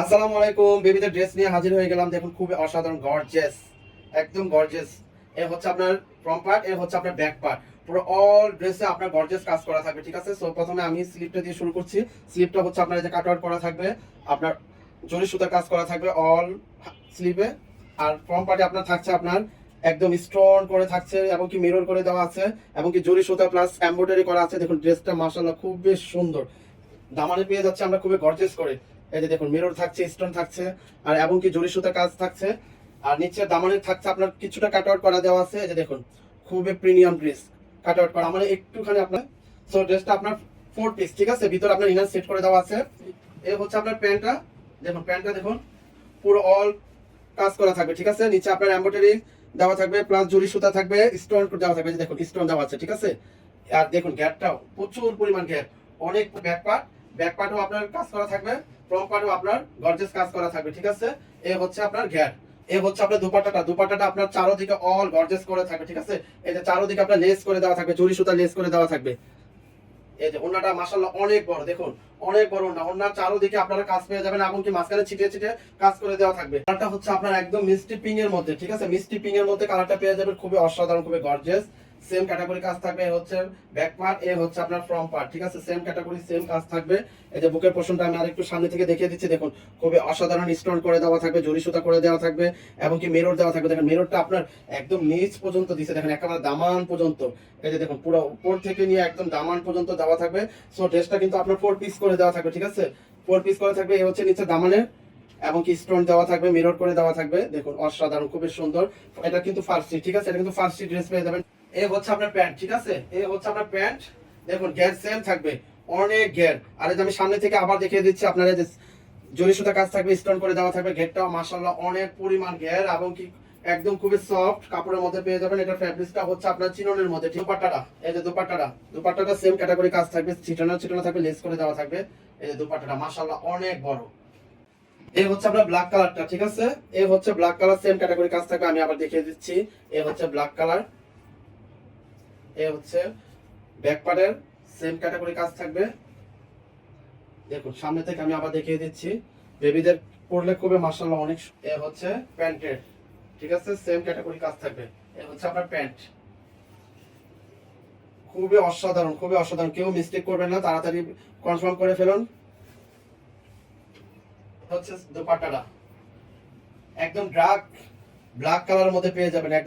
আসসালামু আলাইকুম। বেবিদের ড্রেস নিয়ে হাজির হয়ে গেলাম। দেখুন খুবই অসাধারণ গর্জিয়াস, একদম গর্জিয়াস। এ হচ্ছে আপনার ফ্রন্ট পার্ট, এ হচ্ছে আপনার ব্যাক পার্ট। পুরো অল ড্রেসে আপনার গর্জিয়াস কাজ করা থাকবে, ঠিক আছে। সো প্রথমে আমি স্লিপটা দিয়ে শুরু করছি। স্লিপটা হচ্ছে আপনার এই যে কাট আউট করা থাকবে, আপনার জরি সুতার কাজ করা থাকবে অল স্লিপে। আর ফ্রন্ট পার্টে আপনার থাকছে আপনার একদম স্টোন করে থাকছে এবং কি মিরর করে দেওয়া আছে এবং কি জরি সুতা প্লাস এমব্রয়ডারি করা আছে। দেখুন ড্রেসটা মাশাআল্লাহ খুব বেশ সুন্দর। দামানে পেয়ে যাচ্ছে আমরা খুবই গর্জিয়াস করে। এই যে দেখুন মিরর থাকছে, স্টোন থাকছে আর এবং কি জরি সুতা কাজ থাকছে। আর নিচে দামানে থাকছে আপনার কিছুটা কাট আউট করা দেওয়া আছে। এই যে দেখুন খুবই প্রিমিয়াম ড্রেস, কাট আউট করা মানে একটুখানি আপনার। সো ড্রেসটা আপনার 4 পিস, ঠিক আছে। ভিতরে আপনার ইনার সেট করে দেওয়া আছে। এই হচ্ছে আপনার প্যান্টটা। দেখুন প্যান্টটা দেখুন পুরো অল কাজ করা থাকবে, ঠিক আছে। নিচে আপনার এমব্রয়ডারি দেওয়া থাকবে প্লাস জরি সুতা থাকবে, স্টোন দেওয়া থাকবে। এই যে দেখুন স্টোন দেওয়া আছে, ঠিক আছে। আর দেখুন গ্যাপটাও প্রচুর পরিমাণ গ্যাপ, অনেক ব্যাক পার্টও আপনার কাজ করা থাকবে, ফ্রন্ট পার্টও আপনার গর্জিয়াস কাজ করা থাকবে, ঠিক আছে। এ হচ্ছে আপনার গ্যাপ। এ হচ্ছে আপনার দুপাট্টাটা আপনার চারোদিকে অল গর্জিয়াস করে থাকবে, ঠিক আছে। এই যে চারোদিকে আপনার লেস করে দেওয়া থাকবে, জরি সুতা লেস করে দেওয়া থাকবে। এই যে ওন্নাটা মাশাআল্লাহ অনেক বড়, দেখুন অনেক বড় ওন্না। ওন্নার চারোদিকে আপনারা কাজ পেয়ে যাবেন এবং কি মাঝখানে ছিটিয়ে ছিটিয়ে কাজ করে দেওয়া থাকবে। কালারটা হচ্ছে আপনার একদম মিষ্টি পিঙ্ক এর মধ্যে, ঠিক আছে। মিষ্টি পিঙ্ক এর মধ্যে কালারটা পেয়ে যাবেন, খুবই অসাধারণ, খুবই গর্জিয়াস। সেম ক্যাটাগরি কাজ থাকবে। এ হচ্ছে ব্যাক পার্ট, এ হচ্ছে আপনার ফ্রন্ট পার্ট, ঠিক আছে। সেম ক্যাটাগরি সেম কাজ থাকবে। এই যে বুকের পোরশনটা আমি আরেকটু সামনে থেকে দেখিয়ে দিচ্ছি। দেখুন খুবই অসাধারণ স্টোন করে দেওয়া থাকবে, জরি সুতা করে দেওয়া থাকবে এবং কি মিরর দেওয়া থাকবে। দেখেন মিররটা আপনার একদম নিচ পর্যন্ত দিছে, দেখেন একেবারে দামান পর্যন্ত। এই যে দেখুন পুরো উপর থেকে নিয়ে একদম দামান পর্যন্ত দেওয়া থাকবে। সো ড্রেসটা কিন্তু আপনার 4 পিস করে দেওয়া থাকবে, ঠিক আছে। 4 পিস করে থাকবে। এই হচ্ছে নিচে দামানের এবং কি স্টোন দেওয়া থাকবে, মিরর করে দেওয়া থাকবে। দেখুন অসাধারণ, খুবই সুন্দর। এটা কিন্তু ফার্সি, ঠিক আছে। এটা কিন্তু ফার্সি ড্রেস পেয়ে যাবেন। এ হচ্ছে আপনার প্যান্ট, ঠিক আছে। এ হচ্ছে আপনার প্যান্ট। দেখুন গ্যার সেম থাকবে, অনেক গ্যার। আর এই যে আমি সামনে থেকে আবার দেখিয়ে দিচ্ছি আপনারা, যে জরি সুতা কাজ থাকবে, স্টোন করে দেওয়া থাকবে। ঘেরটাও মাশাআল্লাহ অনেক পরিমাণ ঘের এবং কি একদম খুবই সফট কাপড়ের মধ্যে পেয়ে যাবেন। এটা ফ্যাব্রিকটা হচ্ছে আপনার চিননের মধ্যে। দুপাট্টাটা, এই যে দুপাট্টাটা সেম ক্যাটাগরি কাজ থাকবে, ছিটানো থাকবে, লেস করে দেওয়া থাকবে। এই যে দুপাট্টাটা মাশাআল্লাহ অনেক বড়। এই হচ্ছে আপনার ব্ল্যাক কালারটা, ঠিক আছে। এই হচ্ছে ব্ল্যাক কালার, সেম ক্যাটাগরি কাজ থাকবে। আমি আবার দেখিয়ে দিচ্ছি। এই হচ্ছে ব্ল্যাক কালার। এই হচ্ছে ব্যাক পার্টের সেম ক্যাটাগরি কাজ থাকবে। দেখুন সামনে থেকে আমি আবার দেখিয়ে দিচ্ছি। বেবিদের পরলে খুবই মাশাআল্লাহ অনেক। এ হচ্ছে প্যান্টের, ঠিক আছে। সেম ক্যাটাগরি কাজ থাকবে। এ হচ্ছে আপনার প্যান্ট। খুবই অসাধারণ, খুবই অসাধারণ। কেউ মিস্টেক করবেন না, তাড়াতাড়ি কনফার্ম করে ফেলুন। হচ্ছে দোপাট্টাটা একদম ব্ল্যাক কালারের মধ্যে পেয়ে যাবেন, একদম